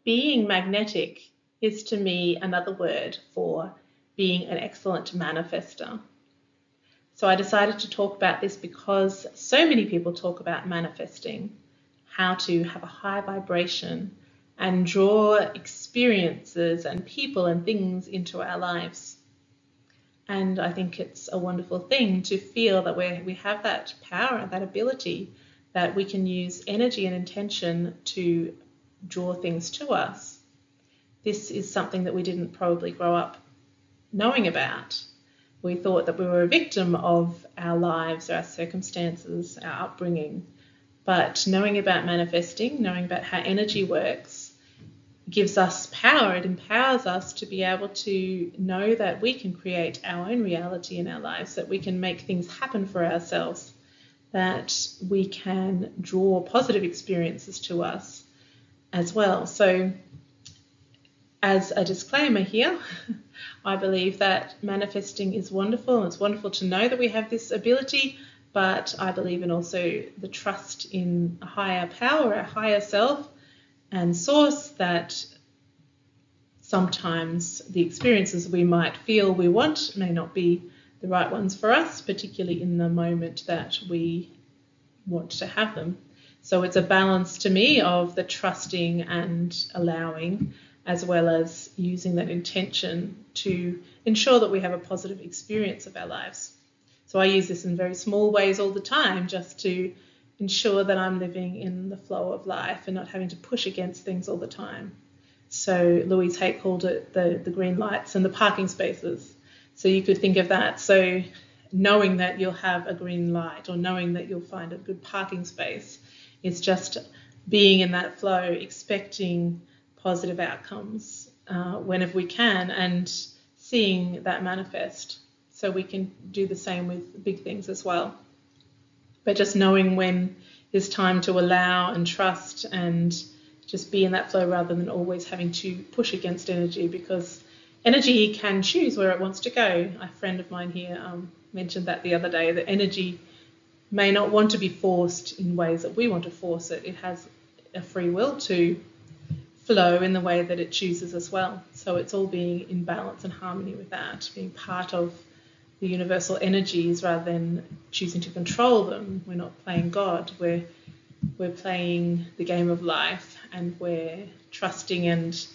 being magnetic is to me another word for being an excellent manifester. So I decided to talk about this because so many people talk about manifesting, how to have a high vibration and draw experiences and people and things into our lives. And I think it's a wonderful thing to feel that we have that power and that ability that we can use energy and intention to draw things to us. This is something that we didn't probably grow up knowing about. We thought that we were a victim of our lives, our circumstances, our upbringing. But knowing about manifesting, knowing about how energy works, gives us power. It empowers us to be able to know that we can create our own reality in our lives, that we can make things happen for ourselves, that we can draw positive experiences to us as well. So as a disclaimer here, I believe that manifesting is wonderful, and it's wonderful to know that we have this ability, but I believe in also the trust in a higher power, a higher self and source, that sometimes the experiences we might feel we want may not be the right ones for us, particularly in the moment that we want to have them. So it's a balance to me of the trusting and allowing, as well as using that intention to ensure that we have a positive experience of our lives. So I use this in very small ways all the time, just to ensure that I'm living in the flow of life and not having to push against things all the time. So Louise Hay called it the green lights and the parking spaces. So you could think of that. So knowing that you'll have a green light, or knowing that you'll find a good parking space, is just being in that flow, expecting positive outcomes whenever we can, and seeing that manifest. So we can do the same with big things as well. But just knowing when is time to allow and trust and just be in that flow, rather than always having to push against energy, because energy can choose where it wants to go. A friend of mine here mentioned that the other day, that energy may not want to be forced in ways that we want to force it. It has a free will to flow in the way that it chooses as well. So it's all being in balance and harmony with that, being part of the universal energies rather than choosing to control them. We're not playing God. We're playing the game of life, and we're trusting and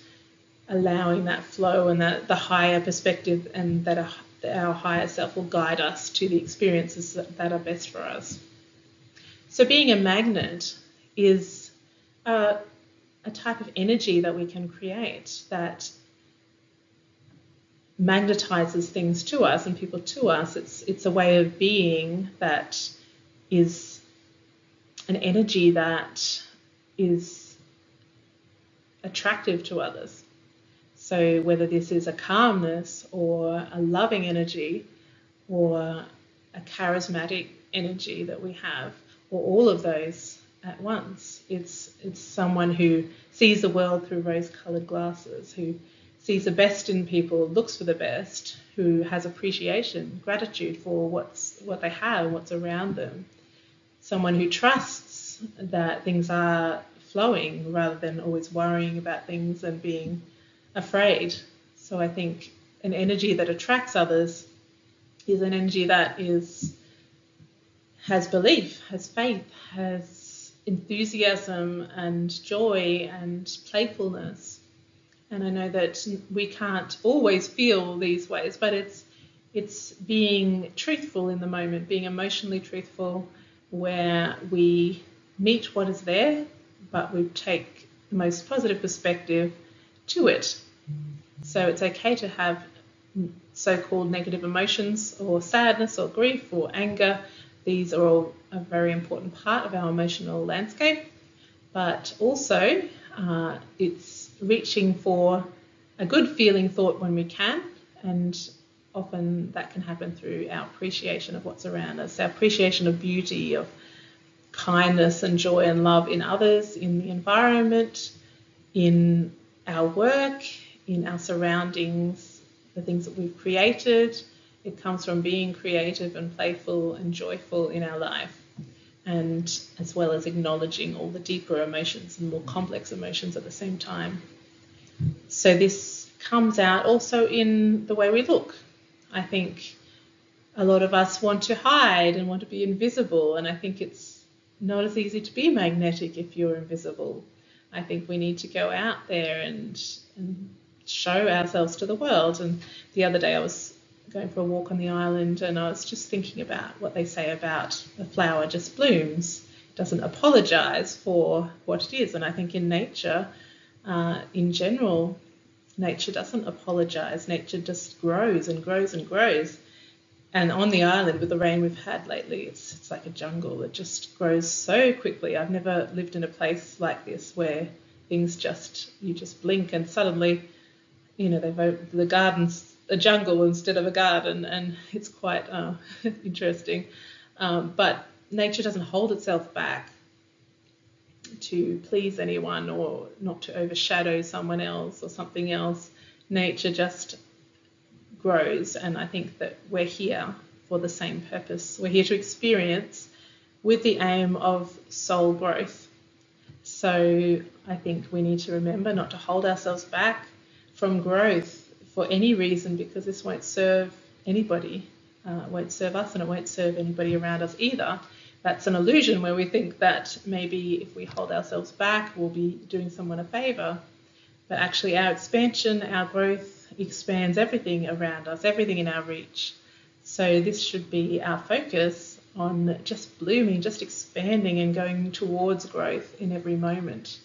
allowing that flow and that the higher perspective, and that our higher self will guide us to the experiences that are best for us. So being a magnet is a type of energy that we can create that magnetizes things to us and people to us. It's a way of being that is an energy that is attractive to others. So whether this is a calmness or a loving energy or a charismatic energy that we have, or all of those at once, it's someone who sees the world through rose-coloured glasses, who sees the best in people, looks for the best, who has appreciation, gratitude for what they have, what's around them. Someone who trusts that things are flowing, rather than always worrying about things and being afraid. So I think an energy that attracts others is an energy that has belief, has faith, has enthusiasm and joy and playfulness. And I know that we can't always feel these ways, but it's being truthful in the moment, being emotionally truthful, where we meet what is there, but we take the most positive perspective to it. So it's okay to have so-called negative emotions, or sadness or grief or anger. These are all a very important part of our emotional landscape, but also it's reaching for a good feeling thought when we can, and often that can happen through our appreciation of what's around us, our appreciation of beauty, of kindness and joy and love in others, in the environment, in our work, in our surroundings, the things that we've created. It comes from being creative and playful and joyful in our life, and as well as acknowledging all the deeper emotions and more complex emotions at the same time. So this comes out also in the way we look. I think a lot of us want to hide and want to be invisible, and I think it's not as easy to be magnetic if you're invisible. I think we need to go out there and show ourselves to the world. And the other day I was going for a walk on the island, and I was just thinking about what they say about a flower just blooms, doesn't apologize for what it is. And I think in nature, in general, nature doesn't apologize. Nature just grows and grows and grows. And on the island, with the rain we've had lately, it's like a jungle. It just grows so quickly. I've never lived in a place like this where things you just blink and suddenly, the garden's a jungle instead of a garden, and it's quite interesting. But nature doesn't hold itself back to please anyone or not to overshadow someone else or something else. Nature just grows, and I think that we're here for the same purpose. We're here to experience with the aim of soul growth. So I think we need to remember not to hold ourselves back from growth for any reason, because this won't serve anybody. It won't serve us, and it won't serve anybody around us either. That's an illusion where we think that maybe if we hold ourselves back, we'll be doing someone a favour. But actually our expansion, our growth expands everything around us, everything in our reach. So this should be our focus on just blooming, just expanding and going towards growth in every moment.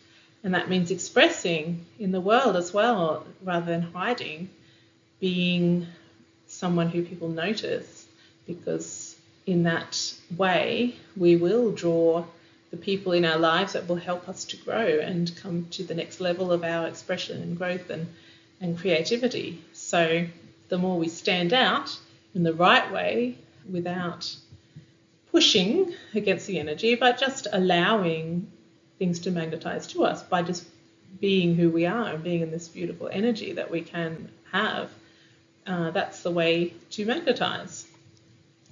And that means expressing in the world as well, rather than hiding, being someone who people notice, because in that way we will draw the people in our lives that will help us to grow and come to the next level of our expression and growth and creativity. So the more we stand out in the right way, without pushing against the energy, but just allowing things to magnetize to us by just being who we are and being in this beautiful energy that we can have, that's the way to magnetize.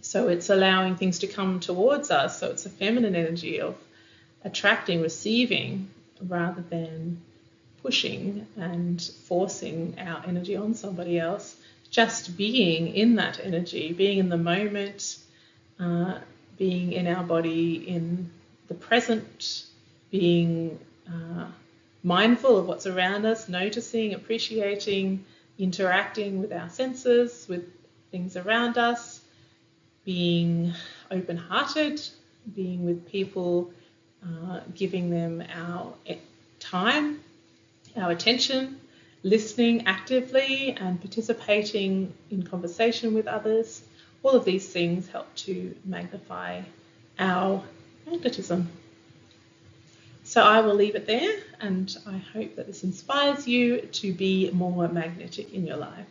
So it's allowing things to come towards us. So it's a feminine energy of attracting, receiving, rather than pushing and forcing our energy on somebody else. Just being in that energy, being in the moment, being in our body, in the present, being mindful of what's around us, noticing, appreciating, interacting with our senses, with things around us, being open-hearted, being with people, giving them our time, our attention, listening actively and participating in conversation with others. All of these things help to magnify our magnetism. So I will leave it there, and I hope that this inspires you to be more magnetic in your life.